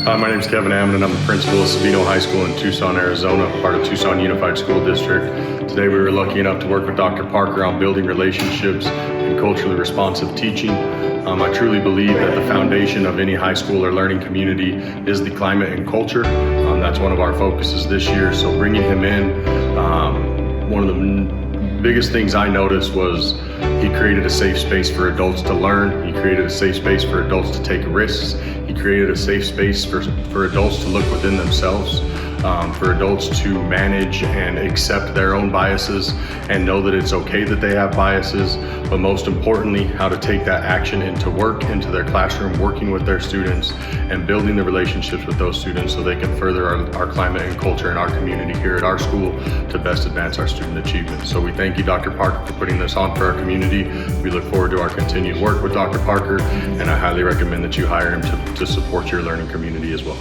Hi, my name is Kevin Amidan. I'm the principal of Sabino High School in Tucson, Arizona, part of Tucson Unified School District. Today we were lucky enough to work with Dr. Parker on building relationships and culturally responsive teaching. I truly believe that the foundation of any high school or learning community is the climate and culture. That's one of our focuses this year. So bringing him in, one of the biggest things I noticed was he created a safe space for adults to learn. He created a safe space for adults to take risks. He created a safe space for adults to look within themselves, for adults to manage and accept their own biases and know that it's okay that they have biases, but most importantly, how to take that action into work, into their classroom, working with their students and building the relationships with those students so they can further our climate and culture in our community here at our school to best advance our student achievement. So we thank you, Dr. Parker, for putting this on for our community. We look forward to our continued work with Dr. Parker, and I highly recommend that you hire him to support your learning community as well.